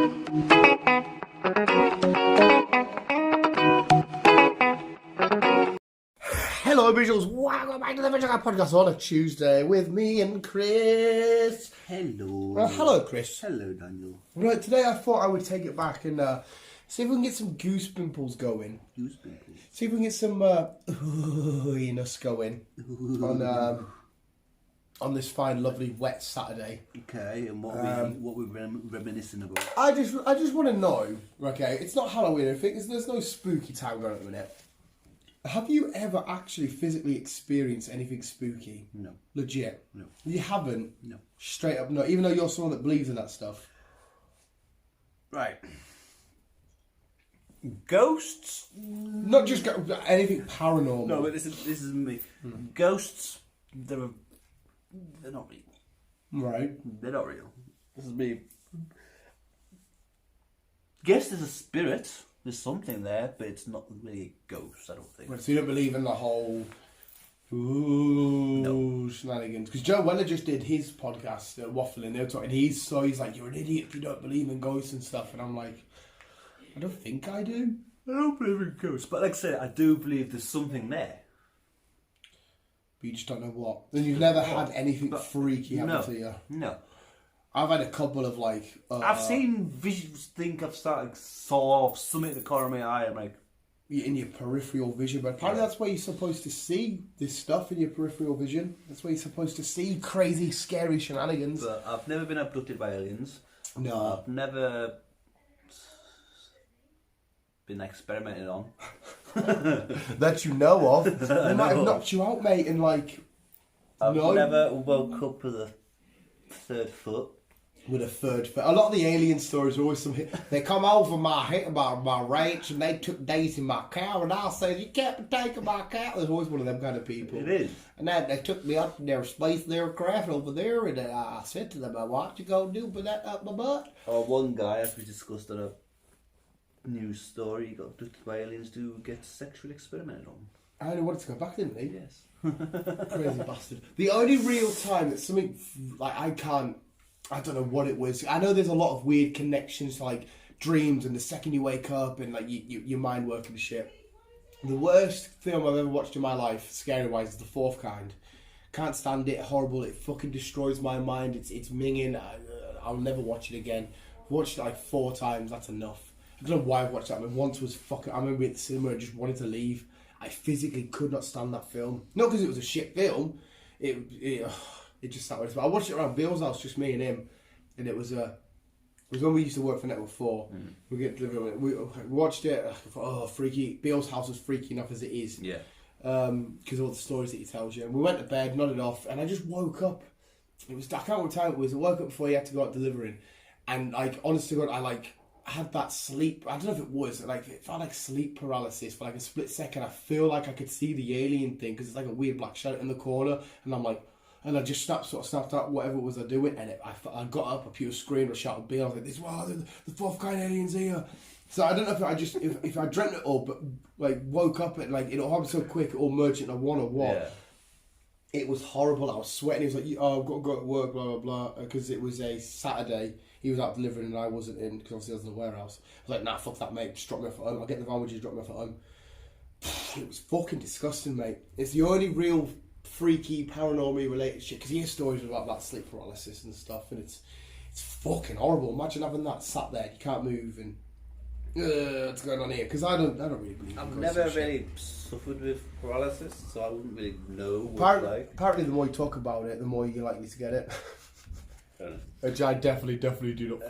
Hello, visuals. Welcome back to the Visual Guy Podcast on a Tuesday with me and Chris. Hello. Well, hello, Chris. Hello, Daniel. Right, today I thought I would take it back and see if we can get some goose pimples going. Goose pimples. See if we can get some oohiness going on this fine, lovely, wet Saturday. Okay, and what we're reminiscing about. I just want to know. Okay, it's not Halloween. I think there's no spooky time going on at the minute. Have you ever actually physically experienced anything spooky? No. Legit? No. You haven't? No. Straight up no. Even though you're someone that believes in that stuff. Right. Ghosts? Not just anything paranormal. No, but this is me. Ghosts, they're not real. Right. They're not real. This is me. Guess there's a spirit. There's something there, but it's not really a ghost, I don't think. Right, so you don't believe in the whole shenanigans? Because Joe Weller just did his podcast, Waffling. They were talking. He's like, you're an idiot if you don't believe in ghosts and stuff. And I'm like, I don't think I do. I don't believe in ghosts, but like I said, I do believe there's something there. But you just don't know what. Then you've never had anything freaky happen to you. No. I've had a couple of like. I've seen visions. Think I've saw something in the corner of my eye. I'm like, in your peripheral vision, but apparently that's where you're supposed to see this stuff in your peripheral vision. That's where you're supposed to see crazy, scary shenanigans. But I've never been abducted by aliens. No, I've never been experimented on. that you know of. They might have knocked you out, mate, and like. I've never woke up with a third foot. With a third foot. A lot of the alien stories are always something. They come over my ranch and they took Daisy my cow, and I said, "You can't be taking my cow." There's always one of them kind of people. It is. And then they took me up in their space aircraft over there, and I said to them, "What you gonna do with that up my butt?" Or one guy, as we discussed on a news story, he got abducted by aliens to get sexually experimented on. I only wanted to go back, didn't he? Yes. Crazy bastard. The only real time that something like I don't know what it was. I know there's a lot of weird connections to like dreams and the second you wake up and like your mind working and shit. The worst film I've ever watched in my life, scary wise, is The Fourth Kind. Can't stand it. Horrible. It fucking destroys my mind. It's minging. I'll never watch it again. I've watched it like 4 times. That's enough. I don't know why I've watched that. I mean, once was fucking. I remember at the cinema and just wanted to leave. I physically could not stand that film. Not because it was a shit film. It just sat with us. I watched it around Bill's house, just me and him, and it was when we used to work for Network 4. We get delivered. We watched it. Freaky! Bill's house was freaky enough as it is. Yeah. Because of all the stories that he tells you. And we went to bed, nodded off, and I just woke up. It was I can't remember what time it was. I woke up before he had to go out delivering, and like honest to God, I had that sleep. I don't know if it was like it felt like sleep paralysis for like a split second. I feel like I could see the alien thing because it's like a weird black shadow in the corner, and I'm like. And I just snapped out whatever it was I doing, and I got up, a pure scream, and shouted, "Bill!" I was like, "This, wow, the fourth kind aliens here." So I don't know if I dreamt it all, but like woke up and like it all happened so quick, it all merged into one or what. Yeah. It was horrible. I was sweating. He was like, "Oh, I've got to go to work, blah blah blah," because it was a Saturday. He was out delivering, and I wasn't in because obviously I was in the warehouse. I was like, "Nah, fuck that, mate. Just drop me off at home. I'll get the van with you. Drop me off at home." It was fucking disgusting, mate. It's the only real freaky paranormal related shit because you hear stories about that sleep paralysis and stuff, and it's fucking horrible. Imagine having that sat there, you can't move, and what's going on here? Because I don't really believe. I've never really suffered with paralysis, so I wouldn't really know what it's like. Apparently, the more you talk about it, the more you're likely to get it. Which I definitely do not.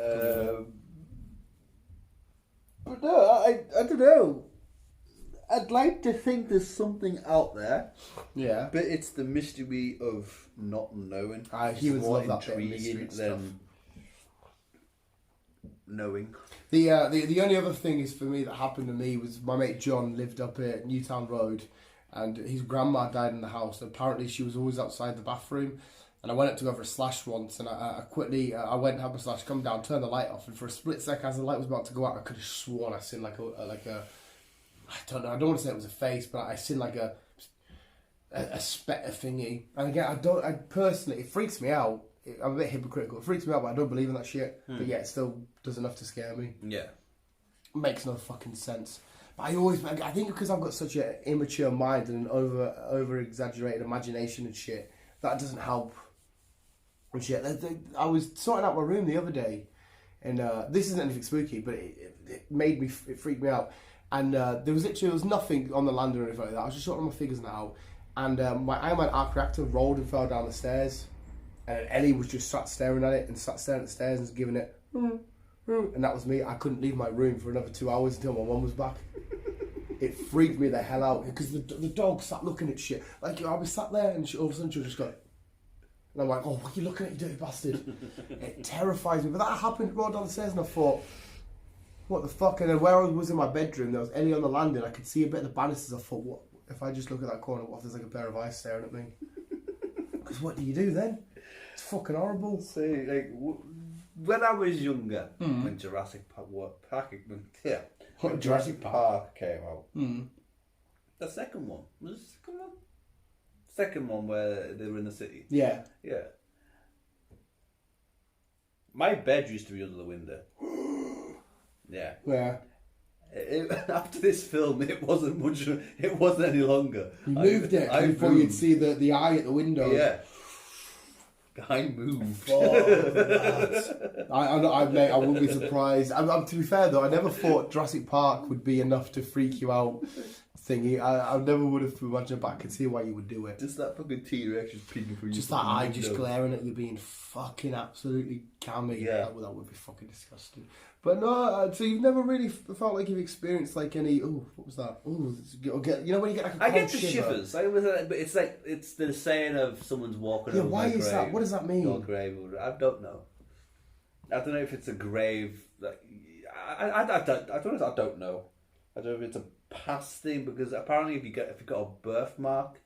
But no, I don't know. I'd like to think there's something out there. Yeah. But it's the mystery of not knowing. Humans love that bit of mystery than knowing. The only other thing is for me that happened to me was my mate John lived up at Newtown Road, and his grandma died in the house. And apparently she was always outside the bathroom. And I went up to go for a slash once, and I quickly I went and had a slash, come down, turn the light off, and for a split second as the light was about to go out, I could have sworn I seen like a I don't know. I don't want to say it was a face, but I seen like a spetter thingy. And again, I personally, it freaks me out. I'm a bit hypocritical. It freaks me out, but I don't believe in that shit. But yeah, it still does enough to scare me. Yeah. Makes no fucking sense. But I think because I've got such an immature mind and an over exaggerated imagination and shit, that doesn't help. And shit. I was sorting out my room the other day, and this isn't anything spooky, but it made me, it freaked me out. And there was nothing on the land or anything like that. I was just sorting my figures out, and my Iron Man arc reactor rolled and fell down the stairs, and Ellie was just sat staring at it and sat staring at the stairs and giving it. And that was me. I couldn't leave my room for another 2 hours until my mum was back. It freaked me the hell out because the dog sat looking at shit. Like, I was sat there and all of a sudden she'll just go. And I'm like, oh, what are you looking at, you dirty bastard? It terrifies me. But that happened right down the stairs and I thought, what the fuck? And then where I was in my bedroom, there was Ellie on the landing. I could see a bit of the banisters. I thought, what if I just look at that corner? What if there's like a pair of eyes staring at me? Because what do you do then? It's fucking horrible. See, like, when I was younger, when Jurassic Park came out, the second one was the second one. Second one where they were in the city. Yeah. Yeah. My bed used to be under the window. Yeah. Yeah. After this film, it wasn't much. It wasn't any longer. You moved it before you'd see the eye at the window. Yeah. I moved. I wouldn't be surprised. To be fair though, I never thought Jurassic Park would be enough to freak you out. Thingy, I never would have imagined, but I could see why you would do it. Just that fucking T-Rex just peeking through. Just that eye just glaring at you, being fucking absolutely cammy. Yeah, that would be fucking disgusting. But no, so you've never really felt like you've experienced like any. Oh, what was that? Oh, you know when you get like a cold I get the shiver? shivers. But it's like it's the saying of someone's walking. Yeah, over why my is grave, that? What does that mean? Your grave. I don't know. I don't know if it's a grave. Like I don't know. I don't know if it's a past thing because apparently if you got a birthmark,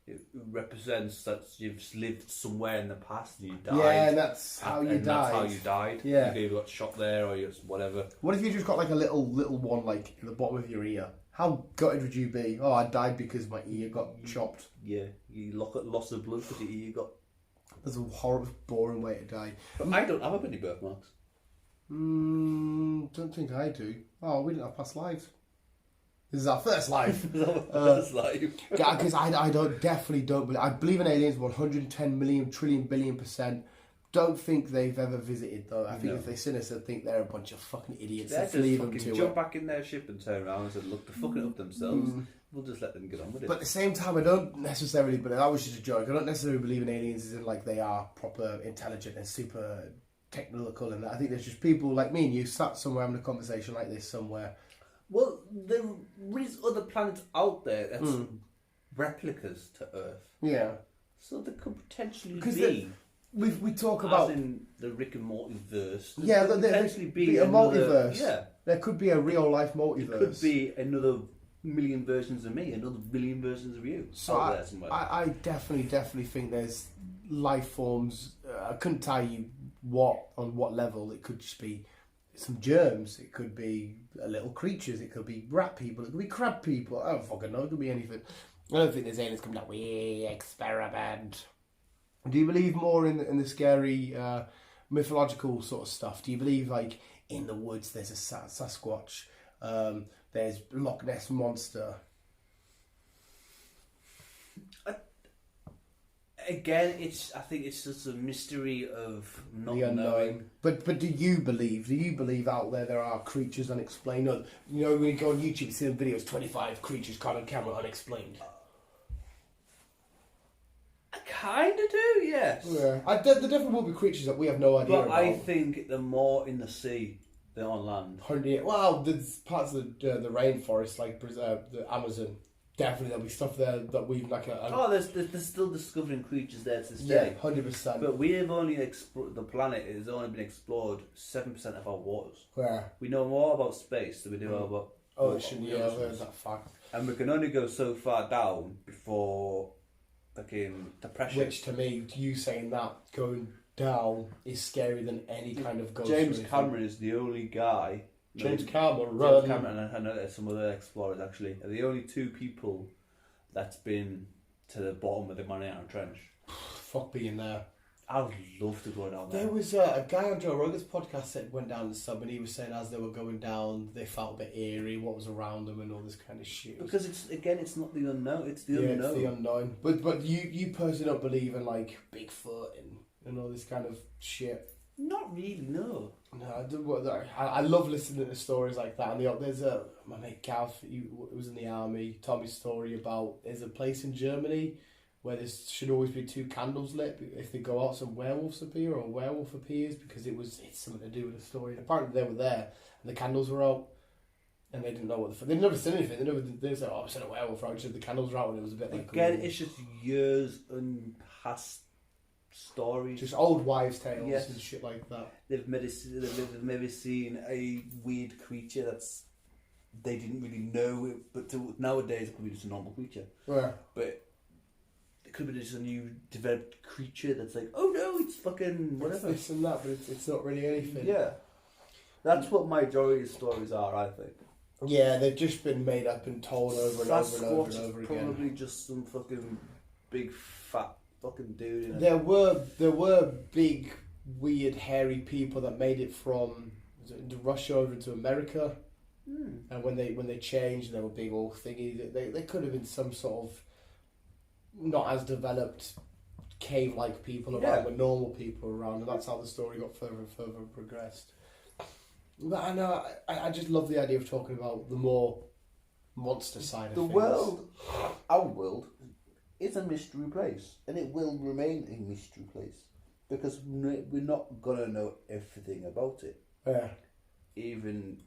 it represents that you've lived somewhere in the past and you died. Yeah, that's how you died. That's how you died. Yeah, you either got shot there or you whatever. What if you just got like a little one like in the bottom of your ear? How gutted would you be? Oh, I died because my ear got chopped. Yeah, you loss of blood because your ear got. That's a horrible, boring way to die. But I don't have any birthmarks. Don't think I do. Oh, we didn't have past lives. This is our first life. First life. Because I definitely don't believe. I believe in aliens 110 million trillion billion %. Don't think they've ever visited though. I think if they seen us, I think they're a bunch of fucking idiots. They're Let's leave them fucking to jump it. back in their ship and turn around and say, look, they're fucking up themselves. We'll just let them get on with it. But at the same time, I don't necessarily. But that was just a joke. I don't necessarily believe in aliens as in like they are proper intelligent and super technical. And I think there's just people like me and you sat somewhere having a conversation like this somewhere. Well, there is other planets out there that's replicas to Earth. Yeah. So there could potentially be. We talk about as in the Rick and Morty verse. Yeah, there potentially be a multiverse. Yeah, there could be a real life multiverse. There could be another million versions of me, another billion versions of you. So I definitely think there's life forms. I couldn't tell you on what level. It could just be some germs. It could be little creatures. It could be rat people. It could be crab people. I don't fucking know. It could be anything. I don't think there's aliens coming out. We experiment. Do you believe more in the scary mythological sort of stuff? Do you believe like in the woods there's a Sasquatch? There's Loch Ness Monster. Again, I think it's just a mystery of not the unknown. Knowing. But do you believe out there are creatures unexplained? Or, you know, when you go on YouTube, you see the videos, 25 creatures caught on camera unexplained. I kind of do, yes. Yeah, there definitely will be creatures that we have no idea but about. I think they're more in the sea than on land. Well, there's parts of the rainforest, like the Amazon. Definitely, there'll be stuff there that we've like. There's still discovering creatures there to this day. Yeah, 100%. But we have only the planet has only been explored 7% of our waters. Where we know more about space than we do about ocean. Yeah, there's that fact. And we can only go so far down before fucking depression. Which to me, you saying that going down is scarier than any kind of ghost. James Cameron is the only guy. James Cameron, and I know there's some other explorers actually, are the only two people that's been to the bottom of the Mariana Trench. Fuck being there. I would love to go down there. There was a guy on Joe Rogan's podcast that went down the sub, and he was saying as they were going down, they felt a bit eerie, what was around them, and all this kind of shit. Because it's not the unknown. It's the unknown. It's the unknown. But you personally don't believe in like Bigfoot and all this kind of shit. Not really, no. No, I do. I love listening to stories like that. And there's my mate Gav, he was in the army, told me a story about there's a place in Germany where there should always be 2 candles lit. If they go out, some werewolves appear or a werewolf appears because it's something to do with the story. Apparently they were there and the candles were out and they didn't know what they'd never seen anything. They said, "Oh, I said a werewolf." I said the candles were out and it was a bit like again. It's just years and past stories, just old wives' tales yes. and shit like that. They've maybe seen a weird creature that's they didn't really know it, but nowadays it could be just a normal creature. Yeah. But it could be just a new developed creature that's like, oh no, it's fucking whatever. It's this and that, but it's not really anything. Yeah, that's what majority of stories are, I think. Yeah, they've just been made up and told over and over and over and over again. Probably just some fucking big fat fucking dude in it. There were big, weird, hairy people that made it from Russia over to America, and when they changed, they were big old thingy. They could have been some sort of not as developed cave-like people around, but normal people around, and that's how the story got further and further and progressed. But I know I just love the idea of talking about the more monster side of the things. world, our world, is a mystery place, and it will remain a mystery place because we're not gonna know everything about it. Yeah. Even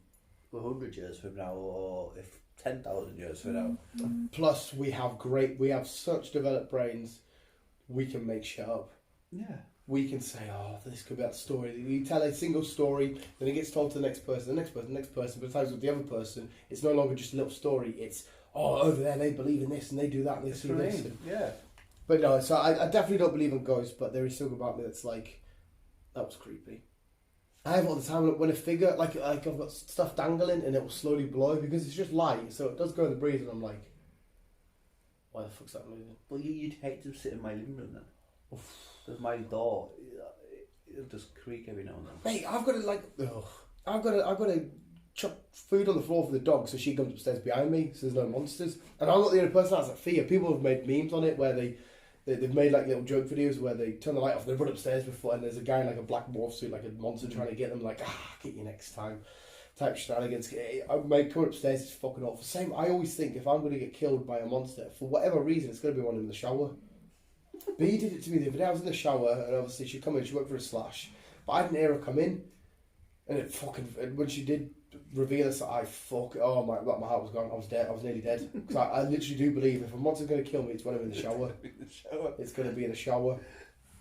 100 years from now, or if 10,000 years from now. Plus, we have such developed brains. We can make shit up. Yeah. We can say, oh, this could be that story. We tell a single story, then it gets told to the next person, the next person, the next person. But the times with the other person, it's no longer just a little story. It's, oh, over there they believe in this and they do that and they do this. Yeah. But no, so I definitely don't believe in ghosts, but there is something about me that's like, that was creepy. I have all the time when a figure, like I've got stuff dangling and it will slowly blow because it's just light, so it does go in the breeze and I'm like, why the fuck's that moving? Well, you'd hate to sit in my living room then. Because my door, it'll just creak every now and then. Mate, I've got to chuck food on the floor for the dog so she comes upstairs behind me so there's no monsters. And I'm not the only person that has that fear. People have made memes on it where they've made like little joke videos where they turn the light off and they run upstairs before and there's a guy in like a black morph suit, like a monster trying to get them, like, get you next time type shenanigans. My come upstairs is fucking awful. Same, I always think if I'm going to get killed by a monster, for whatever reason, it's going to be one in the shower. B did it to me the other day. I was in the shower and obviously she come in, she went for a slash, but I didn't hear her come in, and when she did reveal this, my heart was gone. I was dead. I was nearly dead because I literally do believe if a monster's going to kill me, it's when I'm in the shower. It's going to be in the shower.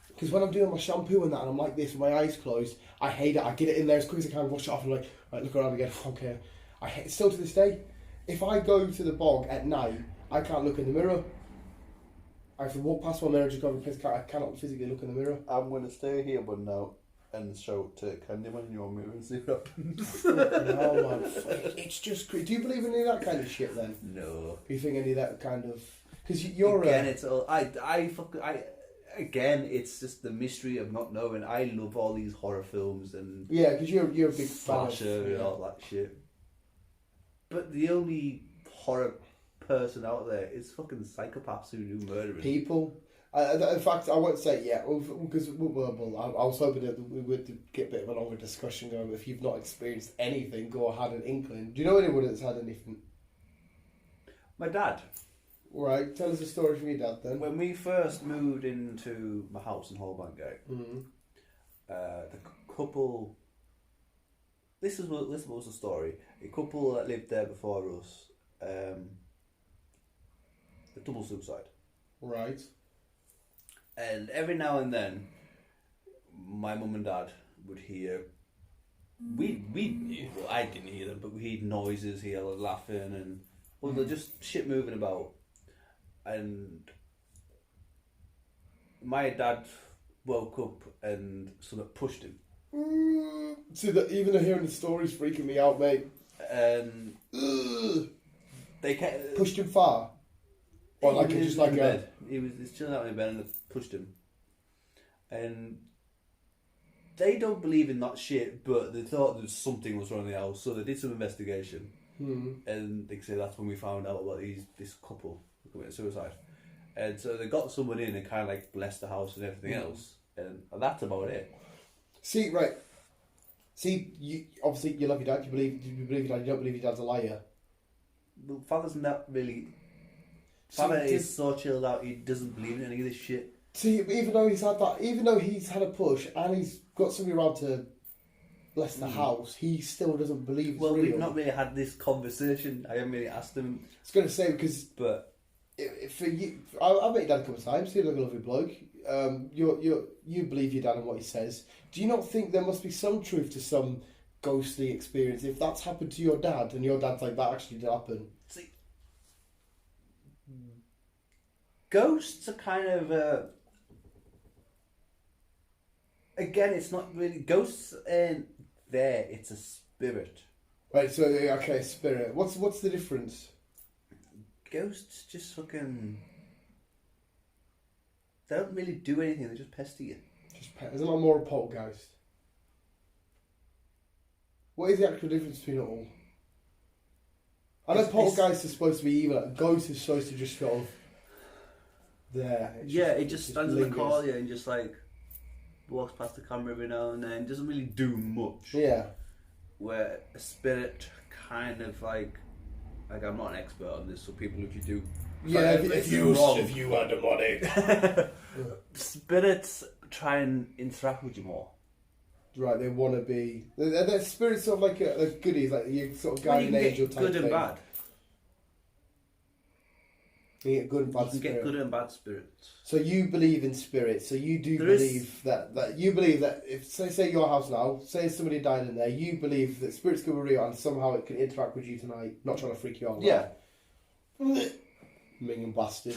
Because when I'm doing my shampoo and that, and I'm like this with my eyes closed, I hate it. I get it in there as quick as I can, wash it off, and like, right, look around again. Okay, I hate it. Still to this day. If I go to the bog at night, I can't look in the mirror. I have to walk past my mirror and just go to a place. I cannot physically look in the mirror. I'm going to stay here one now and show it to Candyman in your mirror and see what happens. No, man. It's just creepy. Do you believe in any of that kind of shit then? No. Do you think any of that kind of... Because you're... Again, it's all... Again, it's just the mystery of not knowing. I love all these horror films and... Yeah, because you're a big fan of and all that shit. But the only horror person out there is fucking psychopaths who do murdering. People. In fact, I won't say yeah, because I was hoping that we would get a bit of a longer discussion going. If you've not experienced anything or had an inkling, do you know anyone that's had anything? My dad. Right, tell us a story from your dad then. When we first moved into my house in Holborn Gate, the couple. This was the story. A couple that lived there before us, a double suicide. Right. And every now and then, my mum and dad would hear. I didn't hear them, but we heard noises, hear laughing, and they're just shit moving about. And my dad woke up and something pushed him. See, that even hearing the story's freaking me out, mate. And they pushed him far. Or like just like bed. He was chilling out in bed and it pushed him. and they don't believe in that shit, but they thought that something was wrong in the house, so they did some investigation. And they say that's when we found out about this couple who committed suicide. And so they got someone in and kind of like blessed the house and everything else, and that's about it. See, right. See, you obviously you love your dad. You believe your dad. You don't believe your dad's a liar. The father's not really. Father is so chilled out. He doesn't believe in any of this shit. See, even though he's had a push and he's got somebody around to bless the house, he still doesn't believe it's real. We've not really had this conversation. I haven't really asked him. I was going to say, because... But... For you, I've met your dad a couple of times. He's like a lovely bloke. You believe your dad and what he says. Do you not think there must be some truth to some ghostly experience? If that's happened to your dad, and your dad's like, that actually did happen. See, ghosts are kind of... Again, it's not really... Ghosts ain't there, it's a spirit. Right, so, okay, spirit. What's the difference? Ghosts just fucking... They don't really do anything, they just pester you. There's a lot more of poltergeist. What is the actual difference between it all? I know poltergeist is supposed to be evil. Like, ghost is supposed to just sort of... There. It just stands in the corner and just like... walks past the camera every now and then, doesn't really do much. Yeah. Where a spirit kind of like I'm not an expert on this, so people, if you do, yeah, if you are demonic, spirits try and interact with you more. Right, they want to be. They're spirits sort of like a goodies, like you sort of guardian angel type good thing. And bad. You get good and bad. You can get good and bad spirits. So you believe in spirits. So you do believe that you believe that if say your house now, say somebody died in there, you believe that spirits could be real and somehow it could interact with you tonight. Not trying to freak you out. Yeah. Minging bastard.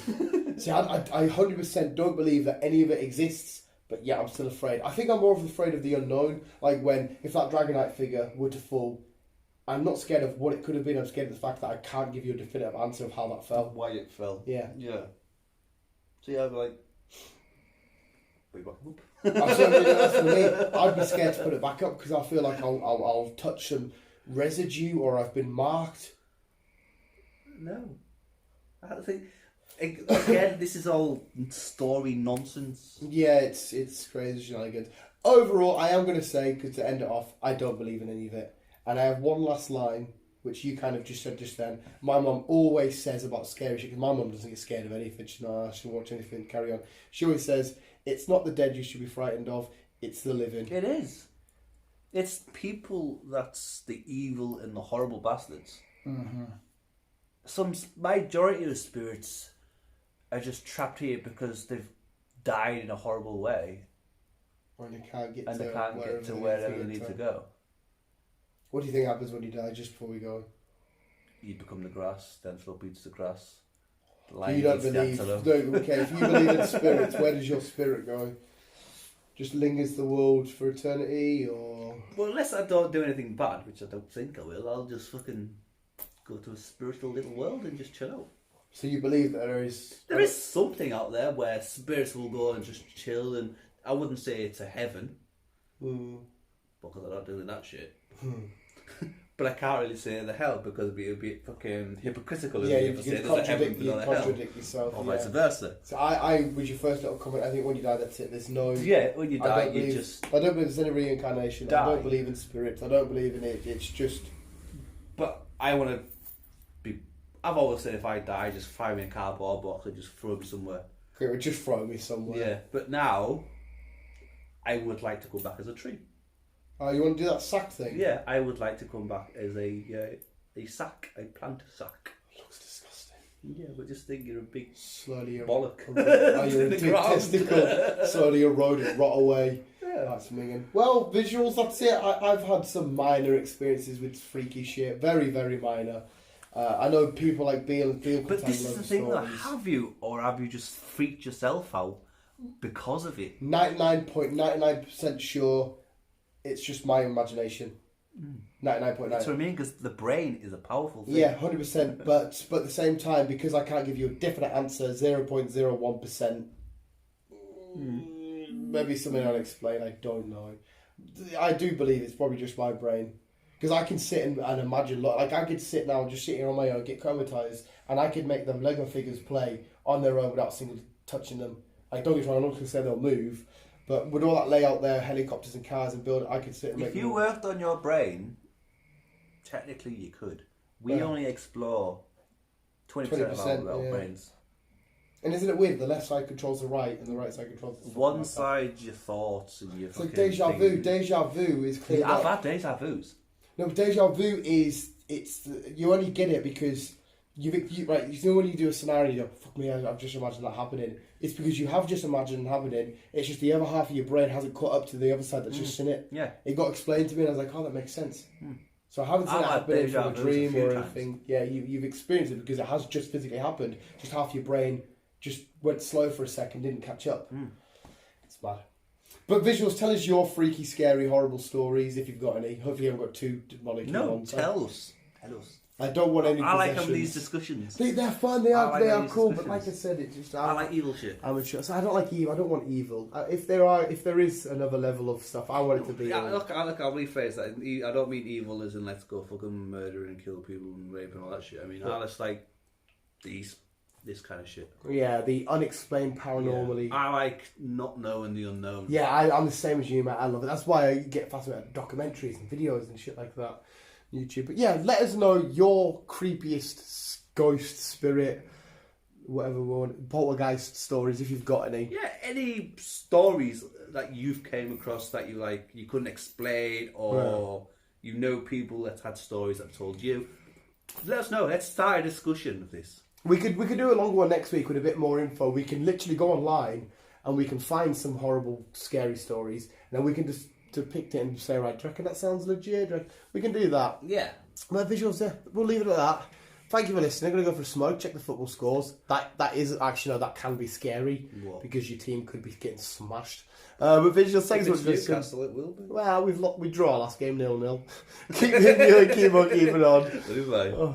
See, I 100% don't believe that any of it exists, but yeah, I'm still afraid. I think I'm more afraid of the unknown. Like if that Dragonite figure were to fall, I'm not scared of what it could have been. I'm scared of the fact that I can't give you a definitive answer of how that fell. Why it fell. Yeah. Yeah. So yeah, I'd be like, put it back up. That's for me. I'd be scared to put it back up because I feel like I'll touch some residue or I've been marked. No. I think, again, this is all story nonsense. Yeah, it's crazy shenanigans. Overall, I am going to say, because to end it off, I don't believe in any of it. And I have one last line, which you kind of just said just then. My mum always says about scary shit, because my mum doesn't get scared of anything. She's not, she won't watch anything, carry on. She always says, it's not the dead you should be frightened of, it's the living. It is. It's people that's the evil and the horrible bastards. Mm-hmm. Some majority of the spirits are just trapped here because they've died in a horrible way. And they can't get to wherever they need to go. What do you think happens when you die, just before we go? You become the grass, then Philip eats the grass. You don't believe... No, okay, if you believe in spirits, where does your spirit go? Just lingers the world for eternity, or... Well, unless I don't do anything bad, which I don't think I will, I'll just fucking go to a spiritual little world and just chill out. So you believe that there is... There is something out there where spirits will go and just chill, and I wouldn't say it's a heaven, because I'm not doing that shit. But I can't really say the hell because it'd be fucking hypocritical. Yeah, you'd contradict yourself. Or vice versa. So I, with your first little comment, I think when you die, that's it. There's no... Yeah, when you die, I don't believe there's any reincarnation. I don't believe in spirits. I don't believe in it. It's just... But I want to be... I've always said if I die, just fire me in a cardboard box and just throw me somewhere. Okay, just throw me somewhere. Yeah, but now, I would like to go back as a tree. Oh, you want to do that sack thing? Yeah, I would like to come back as a sack, a plant sack. Looks disgusting. Yeah, but just think you're a big slowly bollock. You're a big testicle, slowly eroded, rot away. Yeah. That's minging. Well, visuals, that's it. I've had some minor experiences with freaky shit. Very, very minor. I know people like Beale and Field. But this is the thing, though. Have you, or have you just freaked yourself out because of it? 99.99% sure. It's just my imagination. 99.9. That's what I mean, because the brain is a powerful thing. Yeah, 100%. But at the same time, because I can't give you a definite answer, 0.01%. maybe something unexplained. I don't know. I do believe it's probably just my brain. Because I can sit and imagine, like I could sit now just sitting on my own, get traumatized, and I could make them Lego figures play on their own without single touching them. Like, don't get me wrong, I'm not going to say they'll move, but with all that layout there, helicopters and cars and build, I could sit and make If you worked on your brain, technically you could. We only explore 20% of our brains. And isn't it weird? The left side controls the right, and the right side controls the one side your thoughts and your. It's like deja vu. Deja vu is clear. I've had deja vus. No, deja vu is you only get it because right. You know when you do a scenario, you go, "Fuck me, I've just imagined that happening." It's because you have just imagined it happening. It's just the other half of your brain hasn't caught up to the other side that's just seen it. Yeah, it got explained to me, and I was like, "Oh, that makes sense." So I haven't seen it happen from a dream or anything. Yeah, you've experienced it because it has just physically happened. Just half your brain just went slow for a second, didn't catch up. It's bad. But visuals, tell us your freaky, scary, horrible stories if you've got any. Hopefully you haven't got too demonic. No, tell us. I don't want any. I like having these discussions. They're fun. They are cool. But like I said, it's just I like evil shit. Amateur. So I don't like evil. I don't want evil. If there is another level of stuff, I want it to be. Yeah, look. I'll rephrase that. I don't mean evil as in let's go fucking murder and kill people and rape and all that shit. I mean, I just like this kind of shit. Yeah, the unexplained paranormally. Yeah. I like not knowing the unknown. Yeah, I'm the same as you, Matt. I love it. That's why I get fascinated by documentaries and videos and shit like that. YouTube. But yeah, let us know your creepiest ghost, spirit, whatever we want, poltergeist stories if you've got any. Yeah, any stories that you've came across that you couldn't explain, or you know people that had stories that told you. Let us know. Let's start a discussion of this. We could do a longer one next week with a bit more info. We can literally go online and we can find some horrible, scary stories, and then we can just depict it and say, right, do you reckon that sounds legit? We can do that. Yeah. My visuals, yeah, we'll leave it at that. Thank you for listening. I'm going to go for a smoke, check the football scores. That is actually, that can be scary because your team could be getting smashed. But visuals, thanks so much for listening. Newcastle, it will be. Well, we draw last game 0-0. Keep on keeping on. Bye.